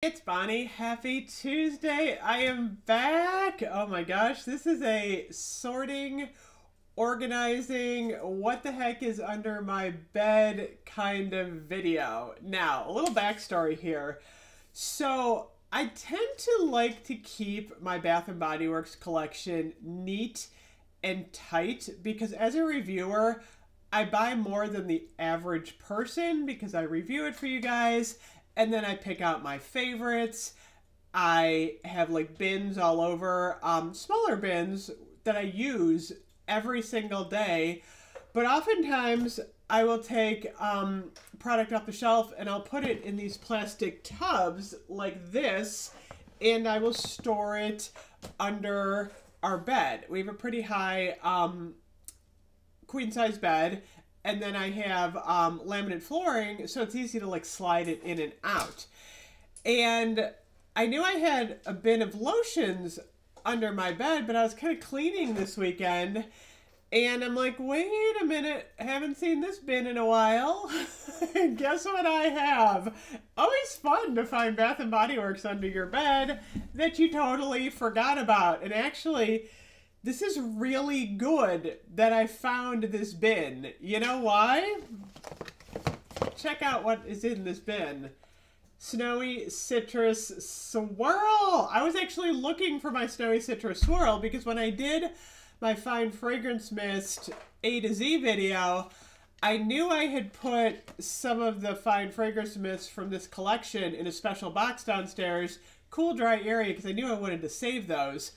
It's Bonnie. Happy Tuesday. I am back. Oh my gosh, this is a sorting, organizing, what the heck is under my bed kind of video. Now, a little backstory here. So, I tend to like to keep my Bath & Body Works collection neat and tight because as a reviewer, I buy more than the average person because I review it for you guys. And then I pick out my favorites. I have like bins all over, smaller bins that I use every single day. But oftentimes I will take product off the shelf and I'll put it in these plastic tubs like this. And I will store it under our bed. We have a pretty high queen size bed. And then I have laminate flooring, so it's easy to like slide it in and out. And I knew I had a bin of lotions under my bed, but I was kind of cleaning this weekend. And I'm like, wait a minute, I haven't seen this bin in a while. Guess what I have? Always fun to find Bath & Body Works under your bed that you totally forgot about. And actually, this is really good that I found this bin. You know why? Check out what is in this bin. Snowy Citrus Swirl. I was actually looking for my Snowy Citrus Swirl because when I did my Fine Fragrance Mist A to Z video, I knew I had put some of the Fine Fragrance Mists from this collection in a special box downstairs, cool, dry area, because I knew I wanted to save those.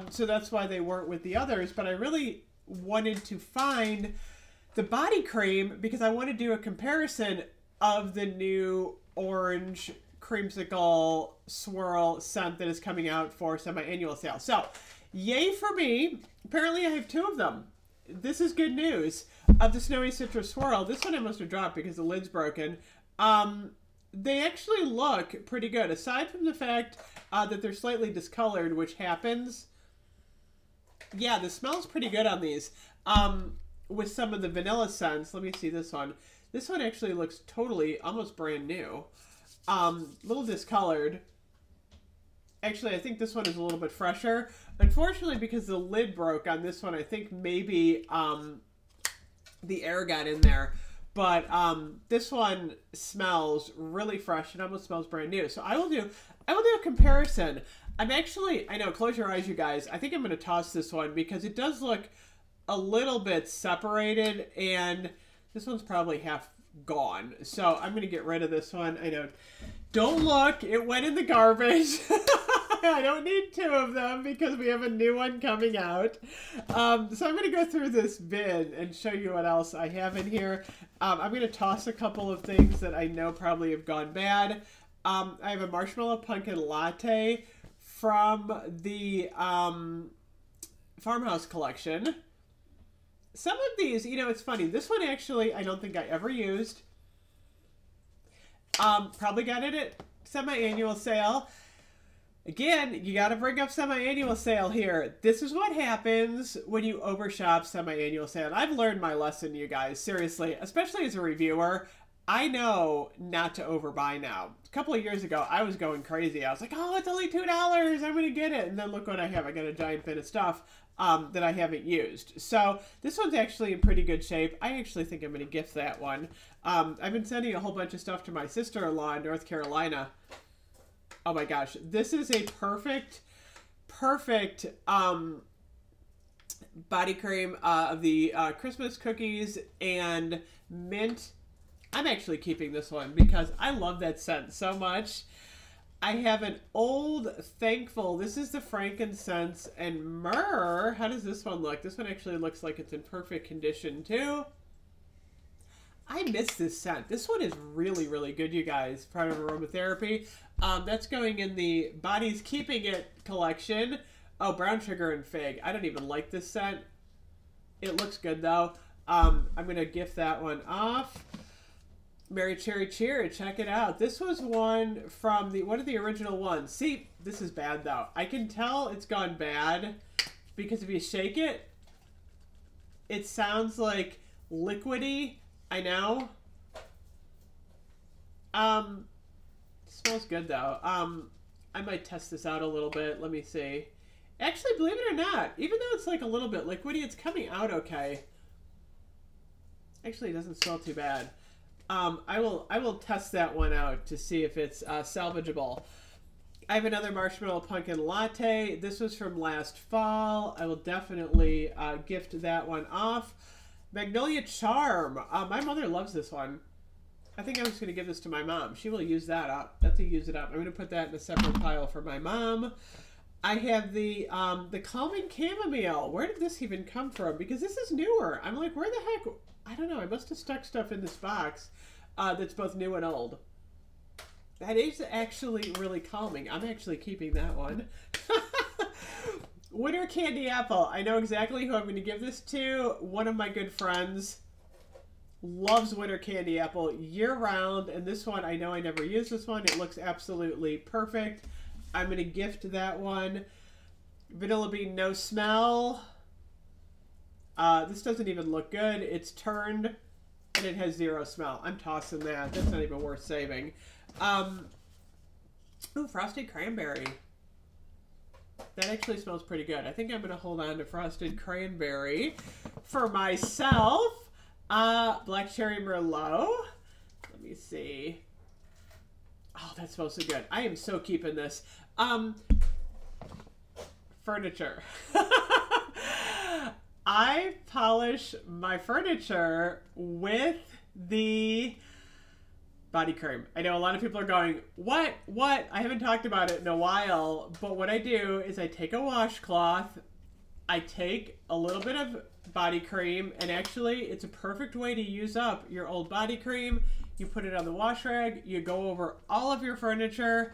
So that's why they weren't with the others, but I really wanted to find the body cream because I want to do a comparison of the new orange creamsicle swirl scent that is coming out for semi-annual sale. So, yay for me. Apparently I have two of them. This is good news. Of the Snowy Citrus Swirl, this one I must have dropped because the lid's broken. They actually look pretty good, aside from the fact that they're slightly discolored, which happens. Yeah, the smell's pretty good on these. With some of the vanilla scents. Let me see this one. This one actually looks totally, almost brand new. Little discolored. Actually, I think this one is a little bit fresher. Unfortunately, because the lid broke on this one, I think maybe the air got in there. But this one smells really fresh and almost smells brand new. So I will do a comparison. I'm actually, I know, close your eyes, you guys. I think I'm going to toss this one because it does look a little bit separated. And this one's probably half gone. So I'm going to get rid of this one. I know. Don't look. It went in the garbage. I don't need two of them because we have a new one coming out. So I'm going to go through this bin and show you what else I have in here. I'm going to toss a couple of things that I know probably have gone bad. I have a Marshmallow Pumpkin Latte from the Farmhouse collection. Some of these, you know, it's funny. This one actually I don't think I ever used. Probably got it at semi-annual sale. Again, you got to bring up semi-annual sale here. This is what happens when you overshop semi-annual sale. I've learned my lesson, you guys. Seriously, especially as a reviewer, I know not to overbuy now. A couple of years ago, I was going crazy. I was like, oh, it's only $2. I'm going to get it. And then look what I have. I got a giant bin of stuff that I haven't used. So this one's actually in pretty good shape. I actually think I'm going to gift that one. I've been sending a whole bunch of stuff to my sister-in-law in North Carolina. Oh my gosh, this is a perfect body cream of the Christmas cookies and mint. I'm actually keeping this one because I love that scent so much. I have an old Thankful. This is the Frankincense and Myrrh. How does this one look? This one actually looks like it's in perfect condition too. I miss this scent. This one is really, really good, you guys. Part of aromatherapy. That's going in the Body's Keeping It collection. Oh, brown sugar and fig. I don't even like this scent. It looks good, though. I'm going to gift that one off. Merry Cherry Cheer. Check it out. This was one from one of the original ones. See, this is bad, though. I can tell it's gone bad because if you shake it, it sounds like liquidy. I know. smells good though. I might test this out a little bit. Let me see. Actually, believe it or not, even though it's like a little bit liquidy, it's coming out okay. Actually, it doesn't smell too bad. I will test that one out to see if it's salvageable. I have another Marshmallow Pumpkin Latte. This was from last fall. I will definitely gift that one off. Magnolia Charm. My mother loves this one. I think I'm just going to give this to my mom. She will use that up. That's a use it up. I'm going to put that in a separate pile for my mom. I have the Calming Chamomile. Where did this even come from? Because this is newer. I'm like, where the heck? I don't know. I must have stuck stuff in this box that's both new and old. That is actually really calming. I'm actually keeping that one. Winter Candy Apple. I know exactly who I'm going to give this to. One of my good friends loves Winter Candy Apple year-round. And this one, I know I never used this one. It looks absolutely perfect. I'm going to gift that one. Vanilla Bean No Smell. This doesn't even look good. It's turned and it has zero smell. I'm tossing that. That's not even worth saving. Ooh, Frosted Cranberry. That actually smells pretty good. I think I'm going to hold on to Frosted Cranberry. For myself, Black Cherry Merlot. Let me see. Oh, that smells so good. I am so keeping this. Furniture. I polish my furniture with the body cream. I know a lot of people are going, what? I haven't talked about it in a while, but what I do is I take a washcloth, I take a little bit of body cream, and actually it's a perfect way to use up your old body cream. You put it on the wash rag, you go over all of your furniture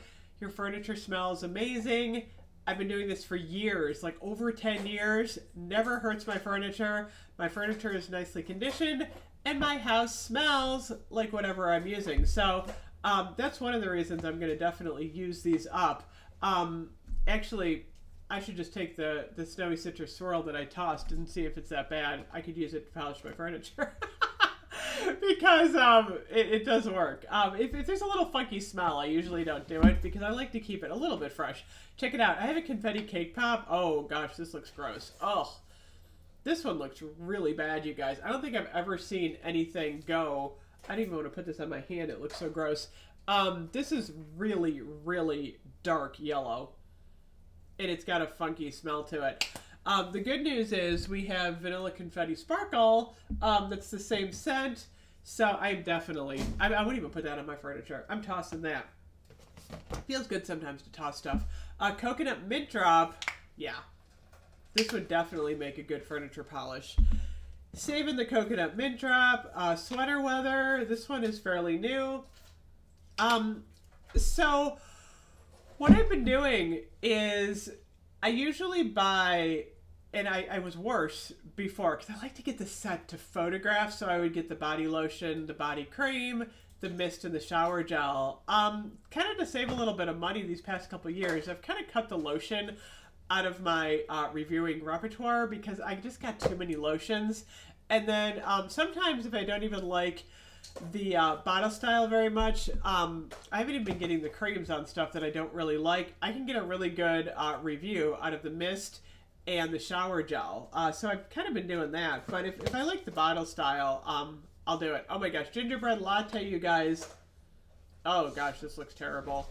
smells amazing. I've been doing this for years, like over 10 years, never hurts my furniture. My furniture is nicely conditioned, and my house smells like whatever I'm using. So that's one of the reasons I'm going to definitely use these up. Actually, I should just take the Snowy Citrus Swirl that I tossed and see if it's that bad. I could use it to polish my furniture. Because it does work. If there's a little funky smell, I usually don't do it because I like to keep it a little bit fresh. Check it out. I have a confetti cake pop. Oh gosh, this looks gross. Oh, this one looks really bad, you guys. I don't think I've ever seen anything go. I don't even want to put this on my hand. It looks so gross. This is really, really dark yellow. And it's got a funky smell to it. The good news is we have Vanilla Confetti Sparkle that's the same scent. So I wouldn't even put that on my furniture. I'm tossing that. Feels good sometimes to toss stuff. Coconut Mint Drop. Yeah. This would definitely make a good furniture polish. Saving the Coconut Mint Drop. Sweater Weather. This one is fairly new. So what I've been doing is I usually buy, and I was worse before because I like to get the set to photograph. So I would get the body lotion, the body cream, the mist, and the shower gel. Kind of to save a little bit of money these past couple years, I've kind of cut the lotion out of my reviewing repertoire because I just got too many lotions. And then sometimes if I don't even like the bottle style very much, I haven't even been getting the creams on stuff that I don't really like. I can get a really good review out of the mist and the shower gel. So I've kind of been doing that. But if I like the bottle style, I'll do it. Oh my gosh, Gingerbread Latte, you guys. Oh gosh, this looks terrible.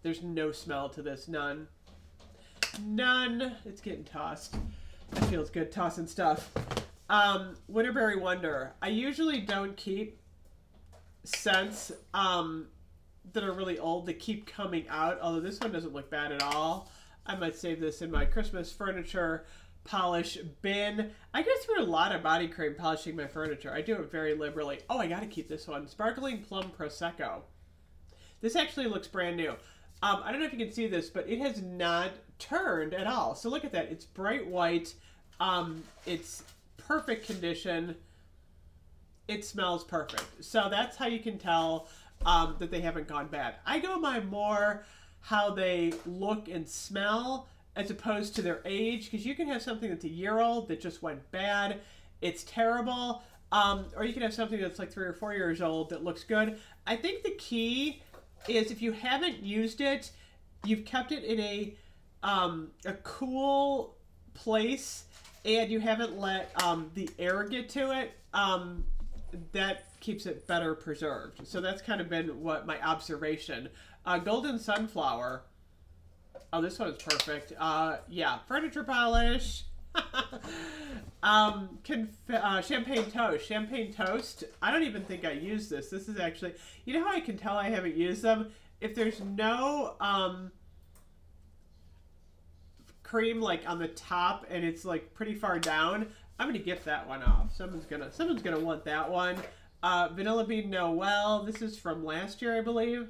There's no smell to this, none. None. It's getting tossed. That feels good, tossing stuff. Winterberry Wonder. I usually don't keep scents that are really old that keep coming out, although this one doesn't look bad at all. I might save this in my Christmas furniture polish bin. I go through a lot of body cream polishing my furniture. I do it very liberally. Oh, I gotta keep this one. Sparkling Plum Prosecco. This actually looks brand new. I don't know if you can see this, but it has not turned at all. So look at that. It's bright white. It's perfect condition. It smells perfect. So that's how you can tell that they haven't gone bad. I go by more how they look and smell as opposed to their age, because you can have something that's a year old that just went bad. It's terrible. Or you can have something that's like 3 or 4 years old that looks good. I think the key is if you haven't used it, you've kept it in a cool place, and you haven't let the air get to it, that keeps it better preserved. So that's kind of been what my observation. Golden Sunflower. Oh, this one is perfect. Yeah, furniture polish. Champagne Toast. Champagne Toast. I don't even think I use this. This is actually, you know how I can tell I haven't used them? If there's no cream like on the top and it's like pretty far down, I'm gonna gift that one off. Someone's gonna want that one. Vanilla Bean Noel. This is from last year, I believe.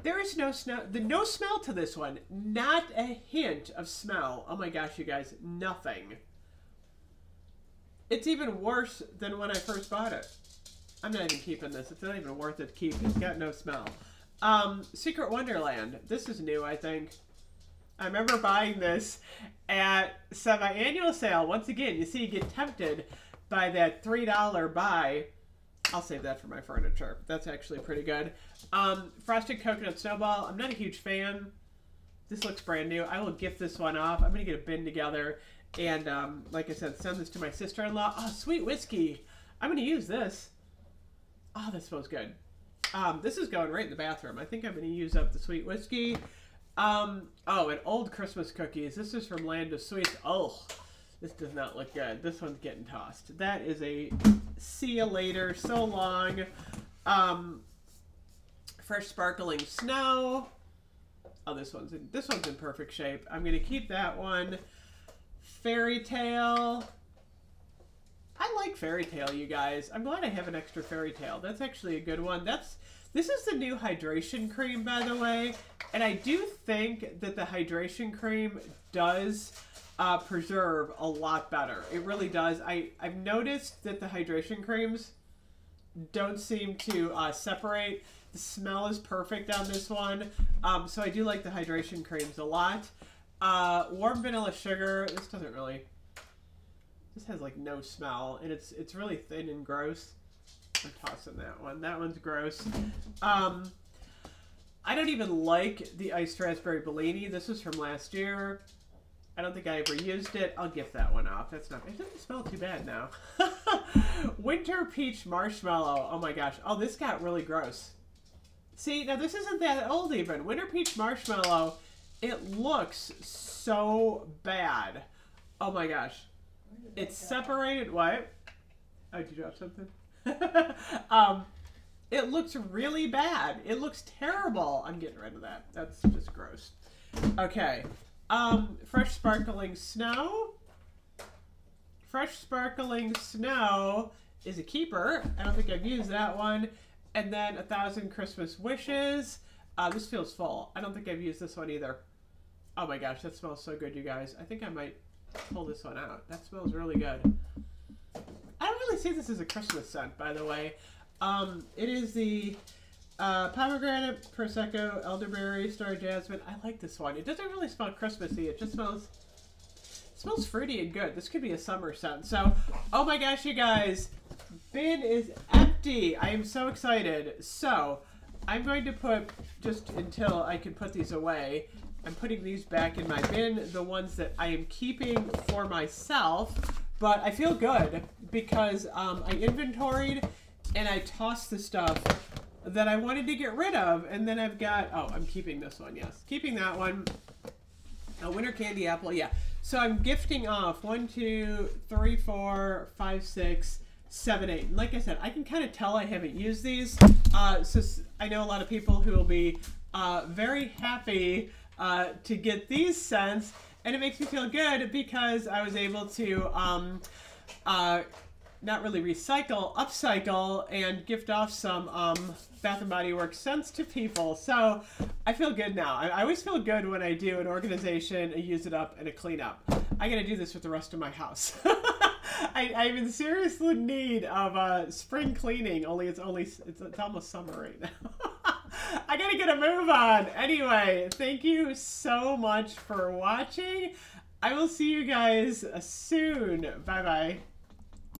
There is no smell to this one. Not a hint of smell. Oh my gosh, you guys, nothing. It's even worse than when I first bought it. I'm not even keeping this. It's not even worth it to keep. It's got no smell. Secret Wonderland. This is new, I think. I remember buying this at semi-annual sale. Once again, you see, you get tempted by that $3 buy. I'll save that for my furniture. That's actually pretty good. Frosted Coconut Snowball. I'm not a huge fan. This looks brand new. I will gift this one off. I'm going to get a bin together and, like I said, send this to my sister-in-law. Oh, Sweet Whiskey. I'm going to use this. Oh, that smells good. This is going right in the bathroom. I think I'm going to use up the Sweet Whiskey. Oh, and Old Christmas Cookies. This is from Land of Sweets. Oh, this does not look good. This one's getting tossed. That is a see you later. So long. Fresh Sparkling Snow. Oh, this one's in perfect shape. I'm gonna keep that one. Fairy Tale. I like Fairy Tale, you guys. I'm glad I have an extra Fairy Tale. That's actually a good one. This is the new hydration cream, by the way, and I do think that the hydration cream does preserve a lot better. It really does. I've noticed that the hydration creams don't seem to separate. The smell is perfect on this one, so I do like the hydration creams a lot. Warm Vanilla Sugar. This has like no smell, and it's really thin and gross. I'm tossing that one. That one's gross. I don't even like the Iced Raspberry Bellini. This is from last year. I don't think I ever used it. I'll gift that one off. It doesn't smell too bad now. Winter Peach Marshmallow. Oh my gosh. Oh, this got really gross. See, now this isn't that old even. Winter Peach Marshmallow, it looks so bad. Oh my gosh. It's separated. What? Oh, did you drop something? It looks really bad. It looks terrible. I'm getting rid of that. That's just gross. Okay. Fresh Sparkling Snow. Fresh Sparkling Snow is a keeper. I don't think I've used that one. And then 1,000 Christmas Wishes. This feels full. I don't think I've used this one either. Oh my gosh, that smells so good, you guys. I think I might pull this one out. That smells really good. I don't really see this as a Christmas scent, by the way. It is the Pomegranate, Prosecco, Elderberry, Star Jasmine. I like this one. It doesn't really smell Christmassy. It just smells fruity and good. This could be a summer scent. So, oh my gosh, you guys. Bin is empty. I am so excited. So, I'm going to put, just until I can put these away, I'm putting these back in my bin, the ones that I am keeping for myself. But I feel good because I inventoried and I tossed the stuff that I wanted to get rid of. And then I've got, oh, I'm keeping this one, yes. Keeping that one. A Winter Candy Apple, yeah. So I'm gifting off 1, 2, 3, 4, 5, 6, 7, 8. And like I said, I can kind of tell I haven't used these. So I know a lot of people who will be very happy to get these scents. And it makes me feel good because I was able to not really recycle, upcycle, and gift off some Bath & Body Works scents to people. So I feel good now. I always feel good when I do an organization, a use it up, and a clean up. I gotta do this with the rest of my house. I'm in serious need of spring cleaning, only it's almost summer right now. I gotta get a move on. Anyway, thank you so much for watching. I will see you guys soon. Bye-bye.